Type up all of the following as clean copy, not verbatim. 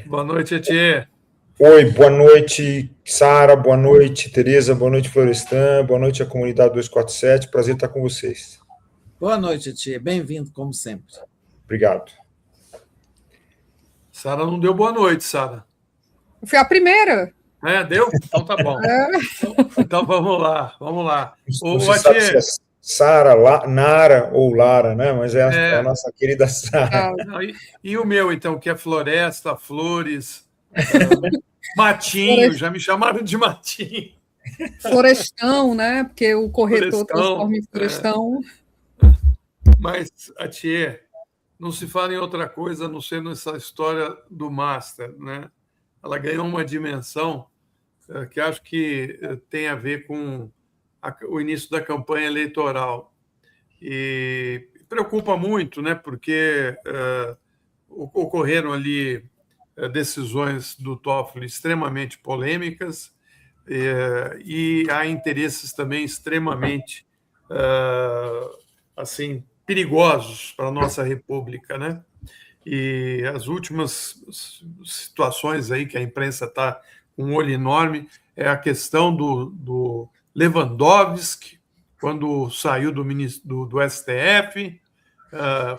Boa noite, Etiê. Oi, boa noite, Sara, boa noite, Tereza, boa noite, Florestan, boa noite à comunidade 247, prazer estar com vocês. Boa noite, Etiê, bem-vindo, como sempre. Obrigado. Sara não deu boa noite, Sara. Foi a primeira. Deu? Então tá bom. Então vamos lá. Não se sabe se é Sara, Nara ou Lara, né? Mas é a nossa querida Sara. E o meu, então, que é Floresta, Flores, Matinho, já me chamaram de Matinho. Florestão, né? Porque o corretor transforma em Florestão. Mas, Atiê, não se fala em outra coisa a não ser nessa história do Master, né? Ela ganhou uma dimensão que acho que tem a ver com o início da campanha eleitoral. E preocupa muito, né? Porque ocorreram ali decisões do Toffoli extremamente polêmicas e há interesses também extremamente assim perigosos para a nossa República, né? E as últimas situações aí que a imprensa está com um olho enorme é a questão do Lewandowski, quando saiu do STF,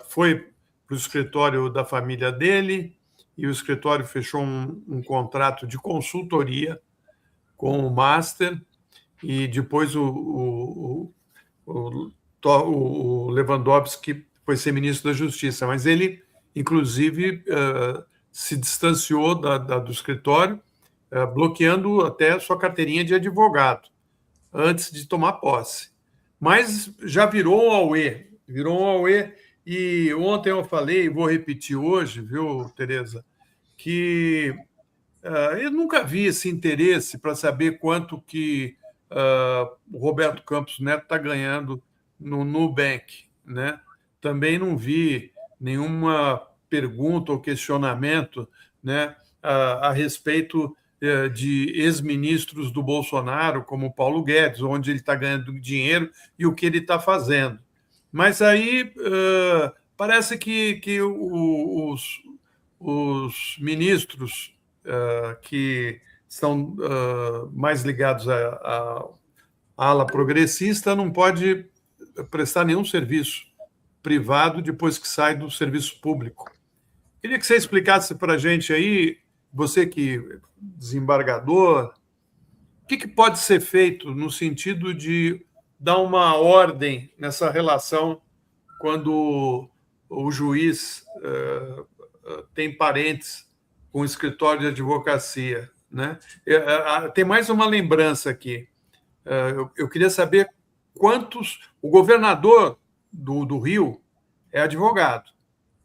foi para o escritório da família dele, e o escritório fechou um contrato de consultoria com o Master, e depois o Lewandowski foi ser ministro da Justiça, mas ele, inclusive, se distanciou do escritório, bloqueando até a sua carteirinha de advogado, antes de tomar posse. Mas já virou um auê, e ontem eu falei, e vou repetir hoje, viu, Tereza, que eu nunca vi esse interesse para saber quanto que o Roberto Campos Neto está ganhando no Nubank, né? Também não vi nenhuma pergunta ou questionamento, né, a respeito de ex-ministros do Bolsonaro, como Paulo Guedes, onde ele está ganhando dinheiro e o que ele está fazendo. Mas aí parece que os ministros que estão mais ligados à ala progressista não pode prestar nenhum serviço privado depois que sai do serviço público. Queria que você explicasse para a gente aí, você que é desembargador, o que pode ser feito no sentido de dar uma ordem nessa relação quando o juiz tem parentes com o escritório de advocacia, né? Tem mais uma lembrança aqui. Eu queria saber quantos... O governador do Rio é advogado,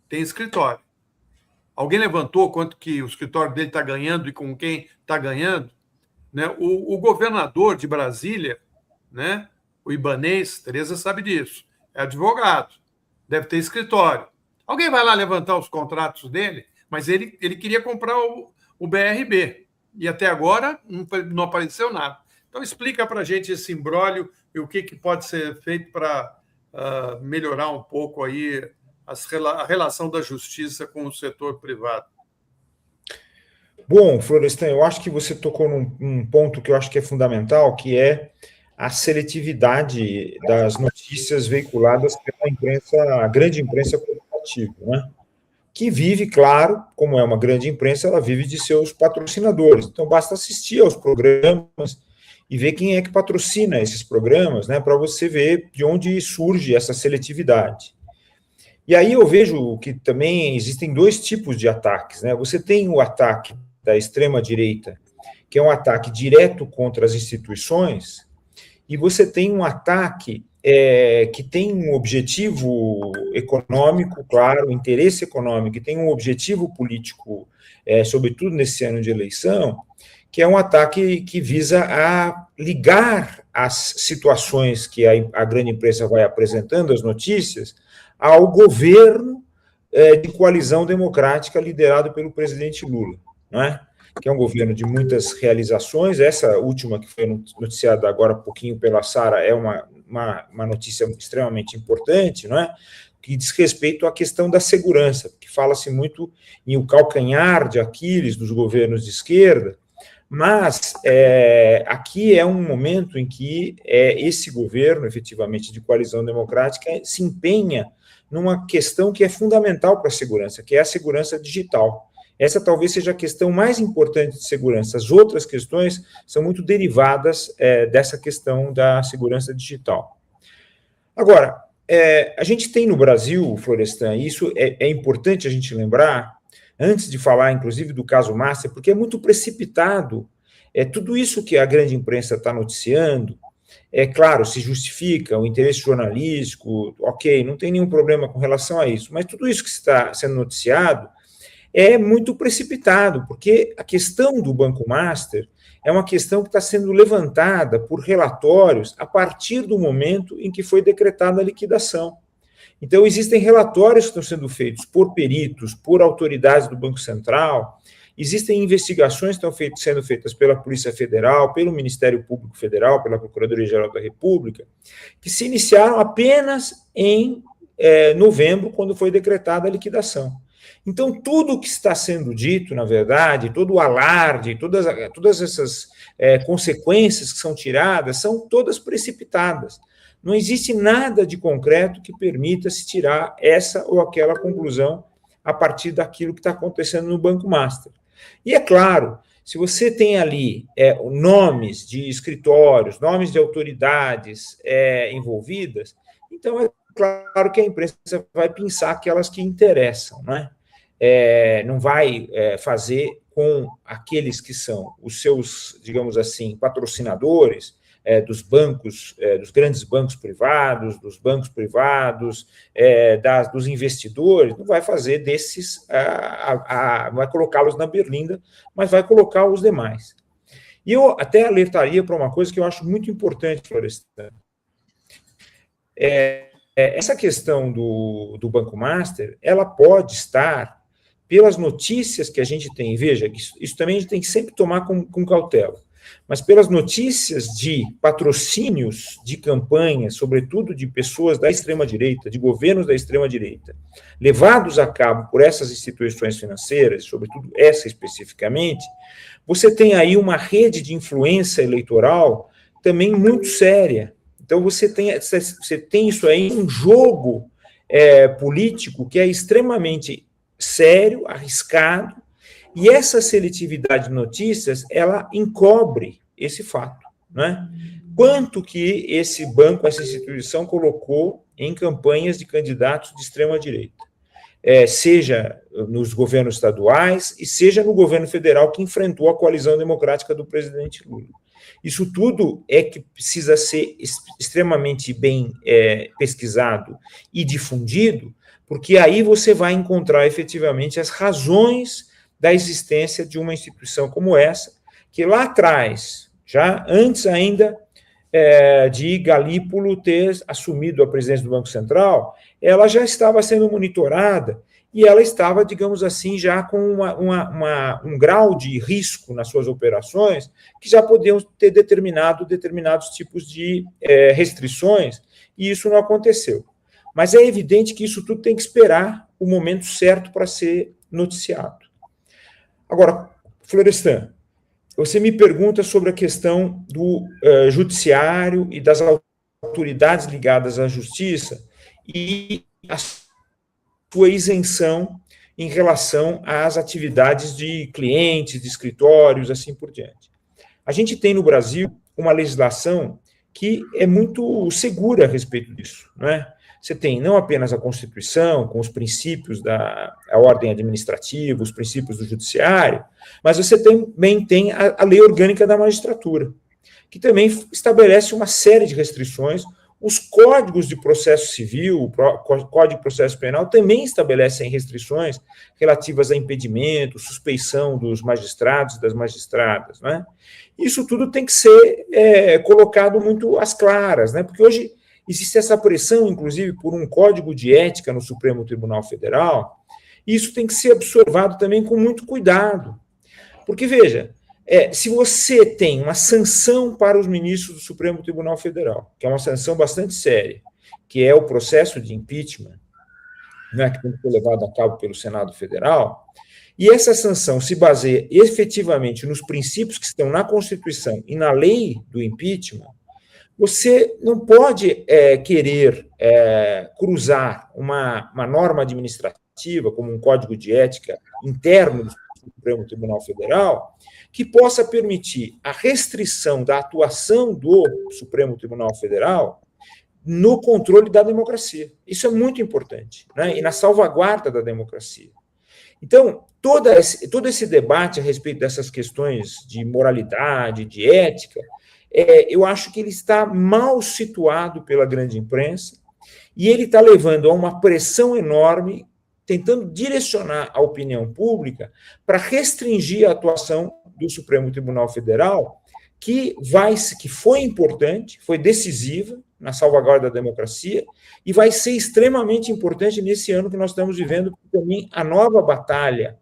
tem escritório. Alguém levantou quanto que o escritório dele está ganhando e com quem está ganhando? Né? O governador de Brasília, né? O Ibanez, Tereza sabe disso, é advogado, deve ter escritório. Alguém vai lá levantar os contratos dele? Mas ele queria comprar o BRB, e até agora não apareceu nada. Então, explica para a gente esse imbróglio e o que pode ser feito para melhorar um pouco aí a relação da justiça com o setor privado. Bom, Florestan, eu acho que você tocou num ponto que eu acho que é fundamental, que é a seletividade das notícias veiculadas pela imprensa, a grande imprensa corporativa, né? Que vive, claro, como é uma grande imprensa, ela vive de seus patrocinadores. Então, basta assistir aos programas e ver quem é que patrocina esses programas, né, para você ver de onde surge essa seletividade. E aí eu vejo que também existem dois tipos de ataques, né? Você tem o ataque da extrema-direita, que é um ataque direto contra as instituições, e você tem um ataque que tem um objetivo econômico, claro, interesse econômico, e tem um objetivo político, sobretudo nesse ano de eleição, que é um ataque que visa a ligar as situações que a grande imprensa vai apresentando, as notícias, ao governo de coalizão democrática liderado pelo presidente Lula, não é? Que é um governo de muitas realizações. Essa última, que foi noticiada agora há pouquinho pela Sara, é uma notícia extremamente importante, não é? que diz respeito à questão da segurança, porque fala-se muito em o calcanhar de Aquiles dos governos de esquerda, mas aqui é um momento em que esse governo, efetivamente, de coalizão democrática, se empenha numa questão que é fundamental para a segurança, que é a segurança digital. Essa talvez seja a questão mais importante de segurança. As outras questões são muito derivadas dessa questão da segurança digital. Agora, a gente tem no Brasil, Florestan, e isso é importante a gente lembrar, antes de falar, inclusive, do caso Master, porque é muito precipitado. Tudo isso que a grande imprensa está noticiando, claro, se justifica o interesse jornalístico, ok, não tem nenhum problema com relação a isso, mas tudo isso que está sendo noticiado é muito precipitado, porque a questão do Banco Master é uma questão que está sendo levantada por relatórios a partir do momento em que foi decretada a liquidação. Então, existem relatórios que estão sendo feitos por peritos, por autoridades do Banco Central, existem investigações que estão sendo feitas pela Polícia Federal, pelo Ministério Público Federal, pela Procuradoria-Geral da República, que se iniciaram apenas em novembro, quando foi decretada a liquidação. Então, tudo o que está sendo dito, na verdade, todo o alarde, todas essas consequências que são tiradas, são todas precipitadas. Não existe nada de concreto que permita se tirar essa ou aquela conclusão a partir daquilo que está acontecendo no Banco Master. E é claro, se você tem ali nomes de escritórios, nomes de autoridades envolvidas, então é claro que a imprensa vai pensar aquelas que interessam, né? Não vai fazer com aqueles que são os seus, digamos assim, patrocinadores, dos bancos, dos grandes bancos privados, dos bancos privados, dos investidores, não vai fazer desses, não vai colocá-los na berlinda, mas vai colocar os demais. E eu até alertaria para uma coisa que eu acho muito importante, Florestan. Essa questão do Banco Master, ela pode estar, pelas notícias que a gente tem, veja, isso também a gente tem que sempre tomar com cautela, mas pelas notícias de patrocínios de campanhas, sobretudo de pessoas da extrema-direita, de governos da extrema-direita, levados a cabo por essas instituições financeiras, sobretudo essa especificamente, você tem aí uma rede de influência eleitoral também muito séria. Então, você tem isso aí, um jogo político que é extremamente sério, arriscado, e essa seletividade de notícias, ela encobre esse fato, né? Quanto que esse banco, essa instituição colocou em campanhas de candidatos de extrema-direita, seja nos governos estaduais e seja no governo federal que enfrentou a coalizão democrática do presidente Lula. Isso tudo é que precisa ser extremamente bem pesquisado e difundido, porque aí você vai encontrar efetivamente as razões da existência de uma instituição como essa, que lá atrás, já antes ainda de Galípolo ter assumido a presidência do Banco Central, ela já estava sendo monitorada e ela estava, digamos assim, já com um grau de risco nas suas operações que já podiam ter determinados tipos de restrições, e isso não aconteceu. Mas é evidente que isso tudo tem que esperar o momento certo para ser noticiado. Agora, Florestan, você me pergunta sobre a questão do judiciário e das autoridades ligadas à justiça e a sua isenção em relação às atividades de clientes, de escritórios, assim por diante. A gente tem no Brasil uma legislação que é muito segura a respeito disso, não é? Você tem não apenas a Constituição, com os princípios da ordem administrativa, os princípios do judiciário, mas você também tem a Lei Orgânica da Magistratura, que também estabelece uma série de restrições. Os códigos de processo civil, o Código de Processo Penal, também estabelecem restrições relativas a impedimento, suspeição dos magistrados e das magistradas, né? Isso tudo tem que ser colocado muito às claras, né? Porque hoje existe essa pressão, inclusive, por um código de ética no Supremo Tribunal Federal, e isso tem que ser observado também com muito cuidado. Porque, veja, se você tem uma sanção para os ministros do Supremo Tribunal Federal, que é uma sanção bastante séria, que é o processo de impeachment, né, que tem que ser levado a cabo pelo Senado Federal, e essa sanção se baseia efetivamente nos princípios que estão na Constituição e na lei do impeachment, você não pode querer cruzar uma norma administrativa, como um código de ética interno do Supremo Tribunal Federal, que possa permitir a restrição da atuação do Supremo Tribunal Federal no controle da democracia. Isso é muito importante, né? E na salvaguarda da democracia. Então, todo esse debate a respeito dessas questões de moralidade, de ética, eu acho que ele está mal situado pela grande imprensa e ele está levando a uma pressão enorme, tentando direcionar a opinião pública para restringir a atuação do Supremo Tribunal Federal, que foi importante, foi decisiva na salvaguarda da democracia e vai ser extremamente importante nesse ano que nós estamos vivendo, porque também a nova batalha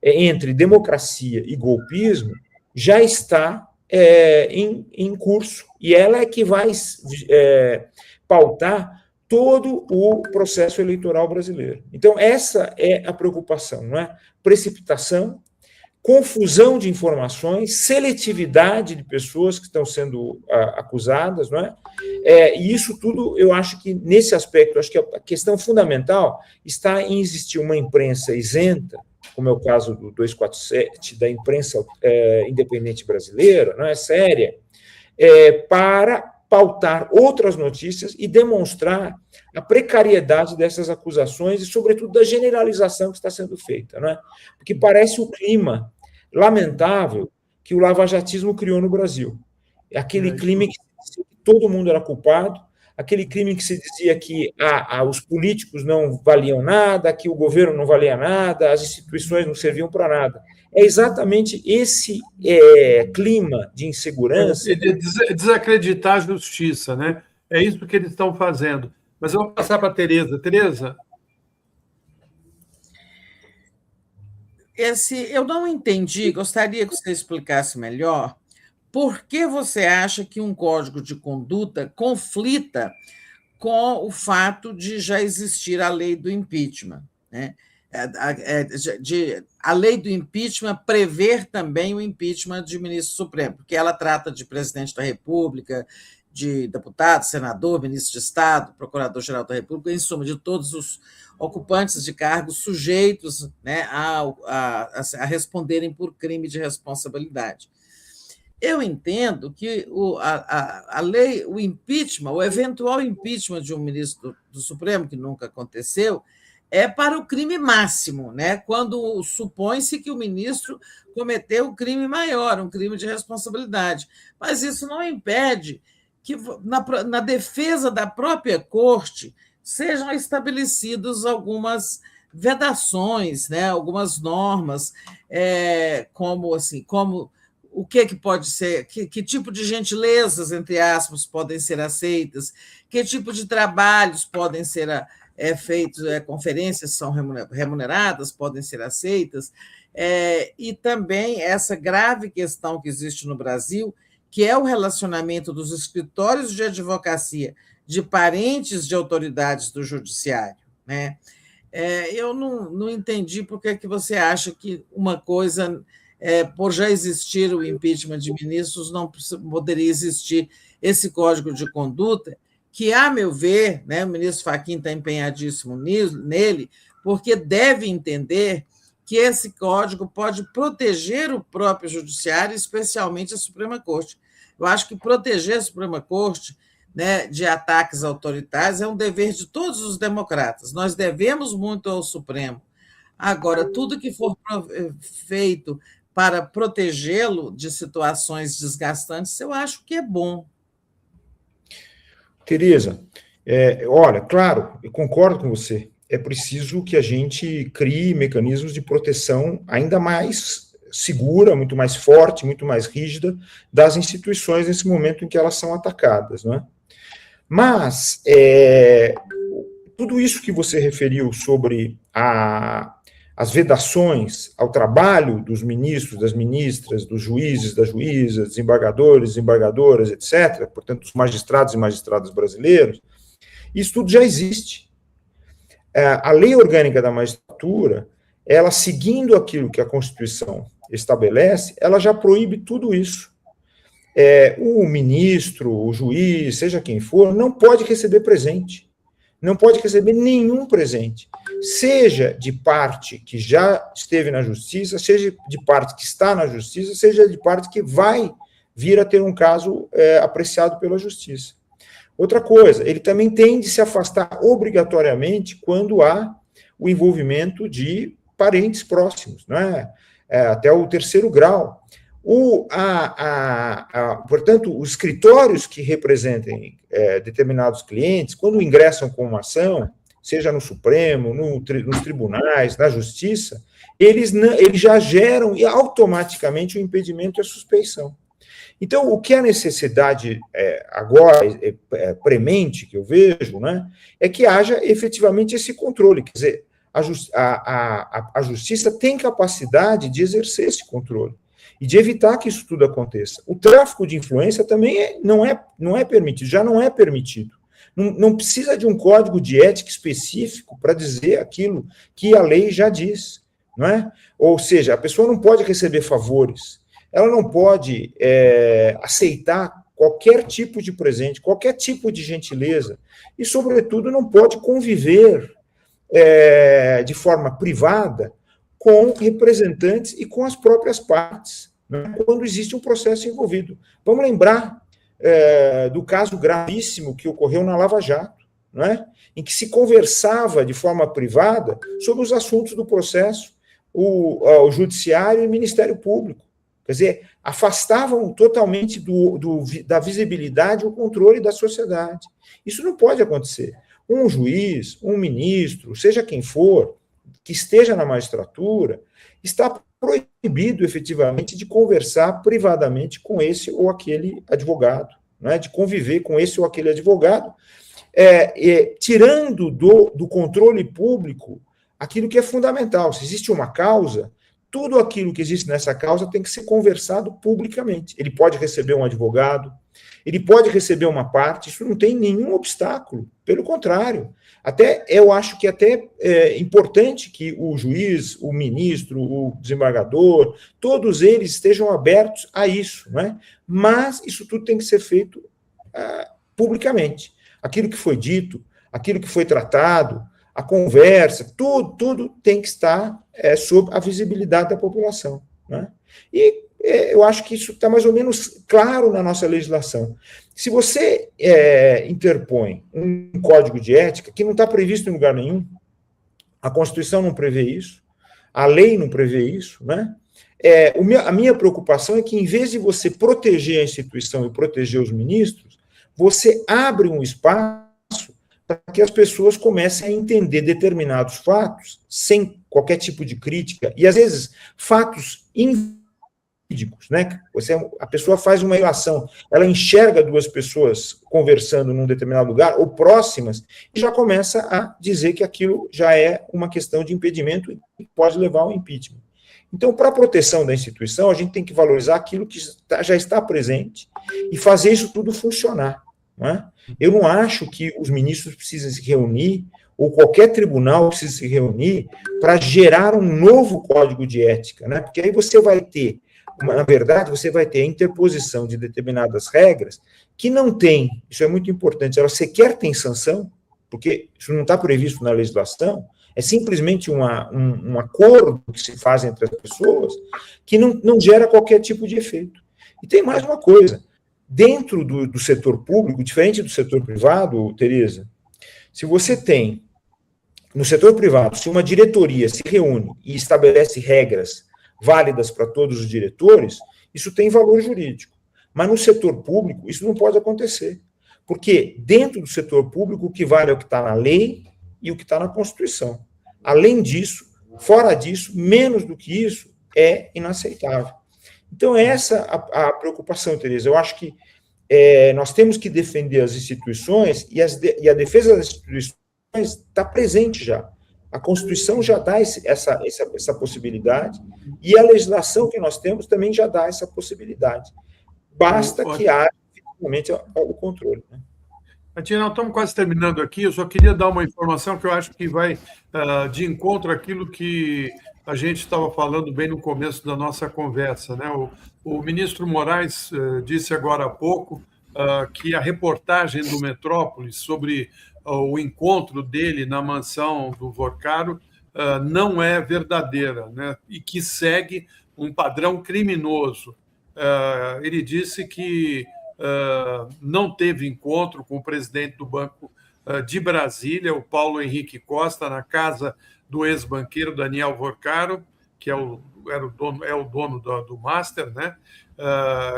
entre democracia e golpismo já está em curso, e ela é que vai pautar todo o processo eleitoral brasileiro. Então, essa é a preocupação, não é? Precipitação, confusão de informações, seletividade de pessoas que estão sendo acusadas, não é? E isso tudo, eu acho que, nesse aspecto, acho que a questão fundamental está em existir uma imprensa isenta, como é o caso do 247, da imprensa independente brasileira, não é séria, para pautar outras notícias e demonstrar a precariedade dessas acusações e, sobretudo, da generalização que está sendo feita, não é? Porque parece o clima lamentável que o lavajatismo criou no Brasil. Aquele clima que todo mundo era culpado, aquele crime que se dizia que os políticos não valiam nada, que o governo não valia nada, as instituições não serviam para nada. É exatamente esse clima de insegurança. Desacreditar a justiça, né? É isso que eles estão fazendo. Mas eu vou passar para a Tereza. Tereza? Eu não entendi, gostaria que você explicasse melhor. Por que você acha que um código de conduta conflita com o fato de já existir a lei do impeachment, né? A lei do impeachment prever também o impeachment de ministro supremo, porque ela trata de presidente da República, de deputado, senador, ministro de Estado, procurador-geral da República, em suma, de todos os ocupantes de cargos sujeitos, né, a responderem por crime de responsabilidade. Eu entendo que a lei, o impeachment, o eventual impeachment de um ministro do Supremo, que nunca aconteceu, é para o crime máximo, né? Quando supõe-se que o ministro cometeu um crime maior, um crime de responsabilidade. Mas isso não impede que, na defesa da própria corte, sejam estabelecidas algumas vedações, né? Algumas normas, como o que pode ser, que tipo de gentilezas, entre aspas, podem ser aceitas, que tipo de trabalhos podem ser feitos, conferências são remuneradas, podem ser aceitas, e também essa grave questão que existe no Brasil, que é o relacionamento dos escritórios de advocacia de parentes de autoridades do judiciário, né? Eu não entendi por que você acha que uma coisa... por já existir o impeachment de ministros, não poderia existir esse código de conduta, que, a meu ver, né, o ministro Fachin está empenhadíssimo nele, porque deve entender que esse código pode proteger o próprio judiciário, especialmente a Suprema Corte. Eu acho que proteger a Suprema Corte, né, de ataques autoritários é um dever de todos os democratas. Nós devemos muito ao Supremo. Agora, tudo que for feito para protegê-lo de situações desgastantes, eu acho que é bom. Tereza, olha, claro, eu concordo com você, é preciso que a gente crie mecanismos de proteção ainda mais segura, muito mais forte, muito mais rígida das instituições nesse momento em que elas são atacadas, não é? Mas tudo isso que você referiu sobre as vedações ao trabalho dos ministros, das ministras, dos juízes, das juízas, desembargadores, desembargadoras, etc., portanto, dos magistrados e magistradas brasileiros, isso tudo já existe. a lei orgânica da magistratura, ela seguindo aquilo que a Constituição estabelece, ela já proíbe tudo isso. O ministro, o juiz, seja quem for, não pode receber presente. Não pode receber nenhum presente. Seja de parte que já esteve na justiça, seja de parte que está na justiça, seja de parte que vai vir a ter um caso apreciado pela justiça. Outra coisa, ele também tem de se afastar obrigatoriamente quando há o envolvimento de parentes próximos, né? Até o 3º grau. Portanto, os escritórios que representem determinados clientes, quando ingressam com uma ação, seja no Supremo, nos tribunais, na Justiça, eles já geram automaticamente o impedimento e a suspeição. Então, o que é a necessidade agora, premente, que eu vejo, né, é que haja efetivamente esse controle. Quer dizer, a Justiça tem capacidade de exercer esse controle e de evitar que isso tudo aconteça. O tráfico de influência também não é permitido, já não é permitido. Não precisa de um código de ética específico para dizer aquilo que a lei já diz, não é? Ou seja, a pessoa não pode receber favores, ela não pode aceitar qualquer tipo de presente, qualquer tipo de gentileza, e, sobretudo, não pode conviver de forma privada com representantes e com as próprias partes, né, quando existe um processo envolvido. Vamos lembrar do caso gravíssimo que ocorreu na Lava Jato, né, em que se conversava de forma privada sobre os assuntos do processo, o Judiciário e o Ministério Público. Quer dizer, afastavam totalmente da visibilidade o controle da sociedade. Isso não pode acontecer. Um juiz, um ministro, seja quem for, que esteja na magistratura, está proibido, efetivamente, de conversar privadamente com esse ou aquele advogado, né, de conviver com esse ou aquele advogado, tirando do controle público aquilo que é fundamental. Se existe uma causa, tudo aquilo que existe nessa causa tem que ser conversado publicamente. Ele pode receber um advogado, ele pode receber uma parte, isso não tem nenhum obstáculo, pelo contrário. Eu acho que até é importante que o juiz, o ministro, o desembargador, todos eles estejam abertos a isso, né? Mas isso tudo tem que ser feito publicamente. Aquilo que foi dito, aquilo que foi tratado, a conversa, tudo tem que estar sob a visibilidade da população, né? E eu acho que isso está mais ou menos claro na nossa legislação. Se você interpõe um código de ética que não está previsto em lugar nenhum, a Constituição não prevê isso, a lei não prevê isso, né? A minha preocupação é que, em vez de você proteger a instituição e proteger os ministros, você abre um espaço para que as pessoas comecem a entender determinados fatos sem qualquer tipo de crítica, e, às vezes, fatos inverídicos, né? A pessoa faz uma relação, ela enxerga duas pessoas conversando num determinado lugar, ou próximas, e já começa a dizer que aquilo já é uma questão de impedimento e pode levar ao impeachment. Então, para a proteção da instituição, a gente tem que valorizar aquilo que já está presente e fazer isso tudo funcionar, né? Eu não acho que os ministros precisam se reunir, ou qualquer tribunal precisa se reunir para gerar um novo código de ética, né? Porque aí você vai ter, na verdade, você vai ter a interposição de determinadas regras que não tem, isso é muito importante, elas sequer têm sanção, porque isso não está previsto na legislação, é simplesmente um acordo que se faz entre as pessoas que não gera qualquer tipo de efeito. E tem mais uma coisa, dentro do setor público, diferente do setor privado, Tereza, se você tem, no setor privado, se uma diretoria se reúne e estabelece regras válidas para todos os diretores, isso tem valor jurídico. Mas no setor público, isso não pode acontecer. Porque dentro do setor público, o que vale é o que está na lei e o que está na Constituição. Além disso, fora disso, menos do que isso, é inaceitável. Então, essa é a preocupação, Tereza. Eu acho que nós temos que defender as instituições e a defesa das instituições está presente já. A Constituição já dá essa possibilidade e a legislação que nós temos também já dá essa possibilidade. Basta que haja, efetivamente, o controle, né? Atina, nós estamos quase terminando aqui. Eu só queria dar uma informação que eu acho que vai de encontro àquilo que a gente estava falando bem no começo da nossa conversa, né? O ministro Moraes disse agora há pouco que a reportagem do Metrópolis sobre o encontro dele na mansão do Vorcaro não é verdadeira, né? E que segue um padrão criminoso. Ele disse que não teve encontro com o presidente do Banco de Brasília, o Paulo Henrique Costa, na casa do ex-banqueiro Daniel Vorcaro, que é o dono do Master, né?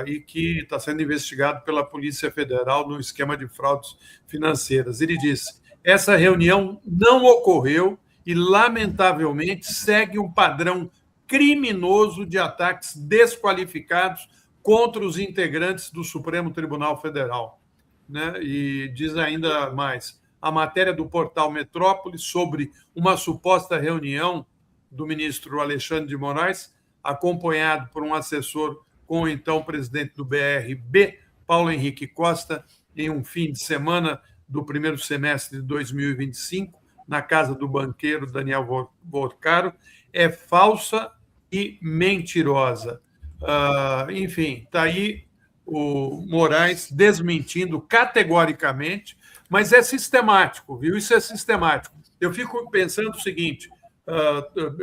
E que está sendo investigado pela Polícia Federal no esquema de fraudes financeiras. Ele disse: essa reunião não ocorreu e, lamentavelmente, segue um padrão criminoso de ataques desqualificados contra os integrantes do Supremo Tribunal Federal. Né? E diz ainda mais, a matéria do portal Metrópolis sobre uma suposta reunião do ministro Alexandre de Moraes, acompanhado por um assessor com o então presidente do BRB, Paulo Henrique Costa, em um fim de semana do primeiro semestre de 2025, na casa do banqueiro Daniel Vorcaro, é falsa e mentirosa. Enfim, está aí o Moraes desmentindo categoricamente, mas é sistemático, viu? Isso é sistemático. Eu fico pensando o seguinte: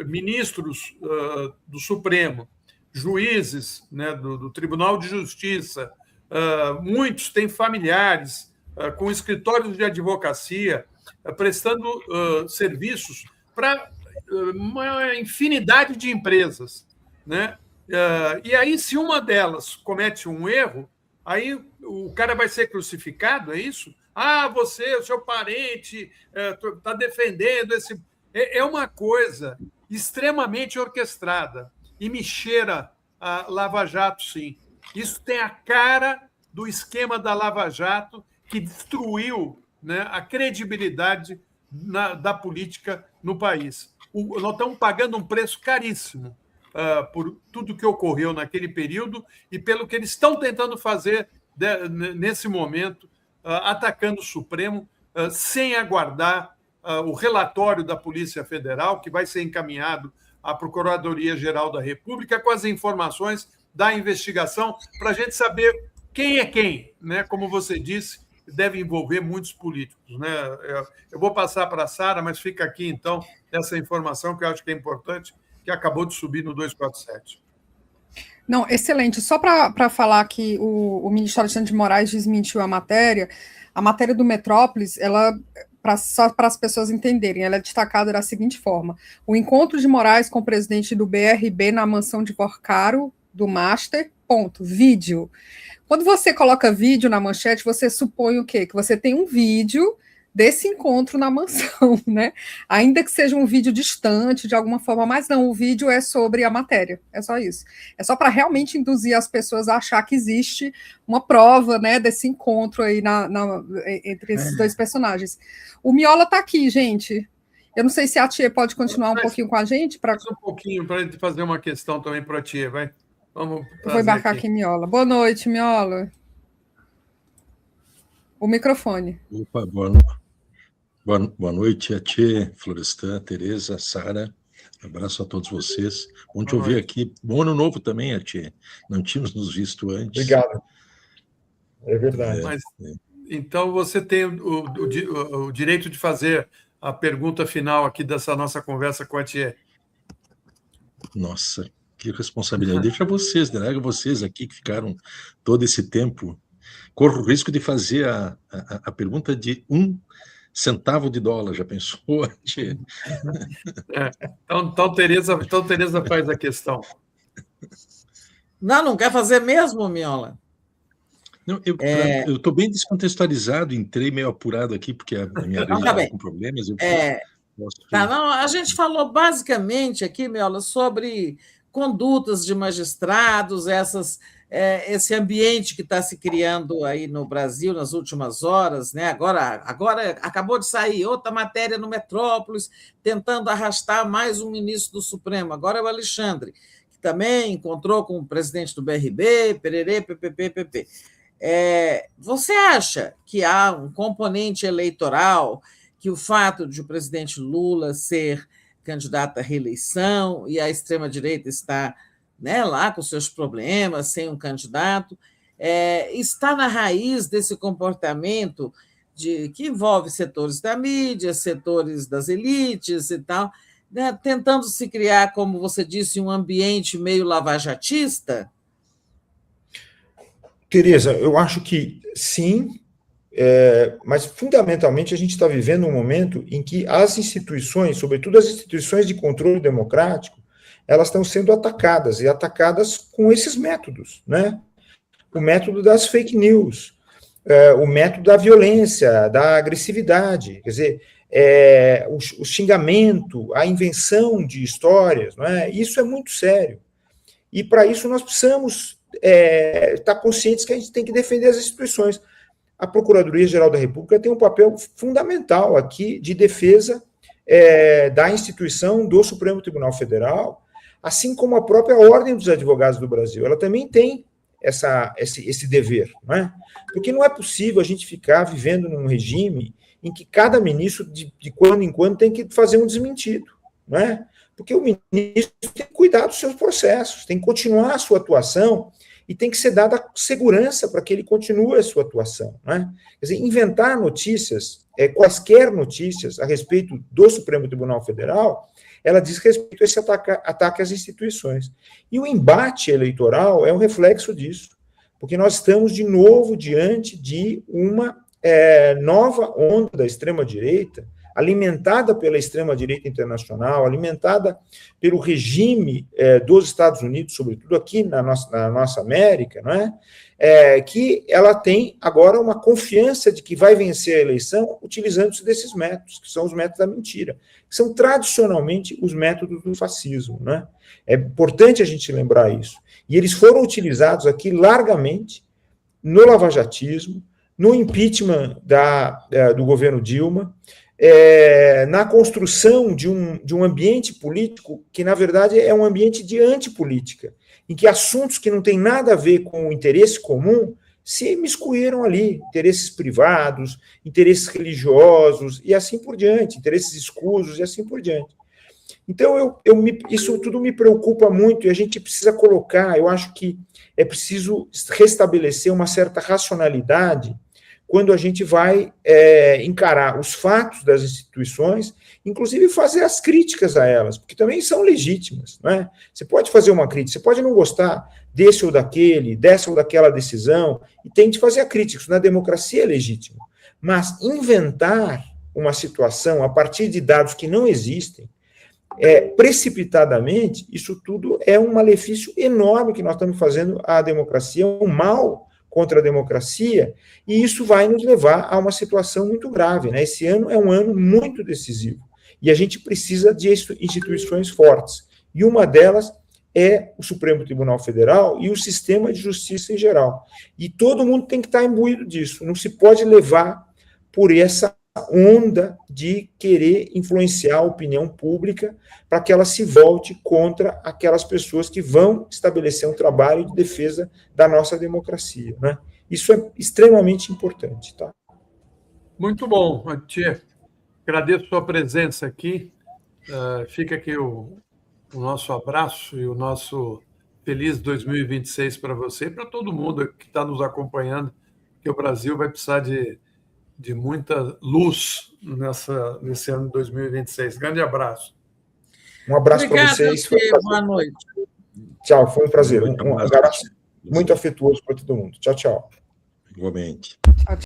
ministros do Supremo, juízes, né, do Tribunal de Justiça, muitos têm familiares com escritórios de advocacia prestando serviços para uma infinidade de empresas, né? E aí, se uma delas comete um erro, aí o cara vai ser crucificado, é isso? Você, o seu parente, está defendendo esse... É uma coisa extremamente orquestrada e me cheira a Lava Jato, sim. Isso tem a cara do esquema da Lava Jato que destruiu, né, a credibilidade da política no país. Nós estamos pagando um preço caríssimo por tudo que ocorreu naquele período e pelo que eles estão tentando fazer nesse momento, atacando o Supremo, sem aguardar o relatório da Polícia Federal, que vai ser encaminhado à Procuradoria-Geral da República, com as informações da investigação, para a gente saber quem é quem, né? Como você disse, deve envolver muitos políticos, né? Eu vou passar para a Sara, mas fica aqui, então, essa informação que eu acho que é importante, que acabou de subir no 247. Não, excelente. Só para falar que o ministro Alexandre de Moraes desmentiu a matéria do Metrópolis, ela, só para as pessoas entenderem, ela é destacada da seguinte forma: o encontro de Moraes com o presidente do BRB na mansão de Vorcaro, do Master, vídeo. Quando você coloca vídeo na manchete, você supõe o quê? Que você tem um vídeo desse encontro na mansão, né? Ainda que seja um vídeo distante, de alguma forma, mas não, o vídeo é sobre a matéria, é só isso. É só para realmente induzir as pessoas a achar que existe uma prova, né, desse encontro aí entre esses dois personagens. O Miola está aqui, gente. Eu não sei se a Tia pode continuar um pouquinho com a gente. Um pouquinho, para fazer uma questão também para a Tia, vai. Vamos eu vou embarcar aqui, Miola. Boa noite, Miola. O microfone. Opa, boa noite, a Tia, Florestan, Tereza, Sara. Abraço a todos vocês. Bom te ouvir aqui. Bom ano novo também, a Tia. Não tínhamos nos visto antes. Obrigado. É verdade. Então, você tem o direito de fazer a pergunta final aqui dessa nossa conversa com a Tia. Nossa, que responsabilidade. Deixa vocês, né? Vocês aqui que ficaram todo esse tempo. Corro o risco de fazer a pergunta de $1 centavo de dólar, já pensou? Então, Tereza faz a questão. Não quer fazer mesmo, Miola? Não, eu estou bem descontextualizado, entrei meio apurado aqui, porque a minha rede está com problemas. A gente falou basicamente aqui, Miola, sobre condutas de magistrados, esse ambiente que está se criando aí no Brasil nas últimas horas, né? Agora acabou de sair outra matéria no Metrópolis, tentando arrastar mais um ministro do Supremo, agora é o Alexandre, que também encontrou com o presidente do BRB, pererê, ppp. Você acha que há um componente eleitoral, que o fato de o presidente Lula ser candidato à reeleição e a extrema-direita está, né, lá com seus problemas, sem um candidato, está na raiz desse comportamento que envolve setores da mídia, setores das elites e tal, né, tentando se criar, como você disse, um ambiente meio lavajatista? Tereza, eu acho que sim, mas fundamentalmente a gente está vivendo um momento em que as instituições, sobretudo as instituições de controle democrático, elas estão sendo atacadas, e atacadas com esses métodos, né? O método das fake news, o método da violência, da agressividade, quer dizer, o xingamento, a invenção de histórias, não é? Isso é muito sério. E para isso nós precisamos estar conscientes que a gente tem que defender as instituições. A Procuradoria-Geral da República tem um papel fundamental aqui de defesa da instituição do Supremo Tribunal Federal, assim como a própria Ordem dos Advogados do Brasil. Ela também tem esse dever, não é? Porque não é possível a gente ficar vivendo num regime em que cada ministro, de quando em quando, tem que fazer um desmentido, não é? Porque o ministro tem que cuidar dos seus processos, tem que continuar a sua atuação e tem que ser dada segurança para que ele continue a sua atuação, né? Quer dizer, inventar notícias, quaisquer notícias a respeito do Supremo Tribunal Federal, ela diz respeito a esse ataque às instituições. E o embate eleitoral é um reflexo disso, porque nós estamos, de novo, diante de uma nova onda da extrema-direita, alimentada pela extrema-direita internacional, alimentada pelo regime dos Estados Unidos, sobretudo aqui na nossa América, não é? Que ela tem agora uma confiança de que vai vencer a eleição utilizando-se desses métodos, que são os métodos da mentira, que são tradicionalmente os métodos do fascismo, não é? É importante a gente lembrar isso. E eles foram utilizados aqui largamente no lavajatismo, no impeachment do governo Dilma, na construção de um ambiente político que, na verdade, é um ambiente de antipolítica, em que assuntos que não têm nada a ver com o interesse comum se imiscuíram ali, interesses privados, interesses religiosos e assim por diante, interesses escusos e assim por diante. Então, isso tudo me preocupa muito e a gente precisa colocar, eu acho que é preciso restabelecer uma certa racionalidade quando a gente vai encarar os fatos das instituições, inclusive fazer as críticas a elas, porque também são legítimas, não é? Você pode fazer uma crítica, você pode não gostar desse ou daquele, dessa ou daquela decisão, e tem de fazer a crítica, isso na democracia é legítimo. Mas inventar uma situação a partir de dados que não existem, precipitadamente, isso tudo é um malefício enorme que nós estamos fazendo à democracia, um mal contra a democracia, e isso vai nos levar a uma situação muito grave, né? Esse ano é um ano muito decisivo, e a gente precisa de instituições fortes, e uma delas é o Supremo Tribunal Federal e o sistema de justiça em geral. E todo mundo tem que estar imbuído disso, não se pode levar por essa onda de querer influenciar a opinião pública para que ela se volte contra aquelas pessoas que vão estabelecer um trabalho de defesa da nossa democracia, né? Isso é extremamente importante, tá? Muito bom, Atier. Agradeço a sua presença aqui. Fica aqui o nosso abraço e o nosso feliz 2026 para você e para todo mundo que está nos acompanhando, que o Brasil vai precisar de muita luz nesse ano de 2026. Grande abraço. Um abraço para vocês. Boa noite. Tchau, foi um prazer. Um abraço muito afetuoso para todo mundo. Tchau, tchau. Igualmente.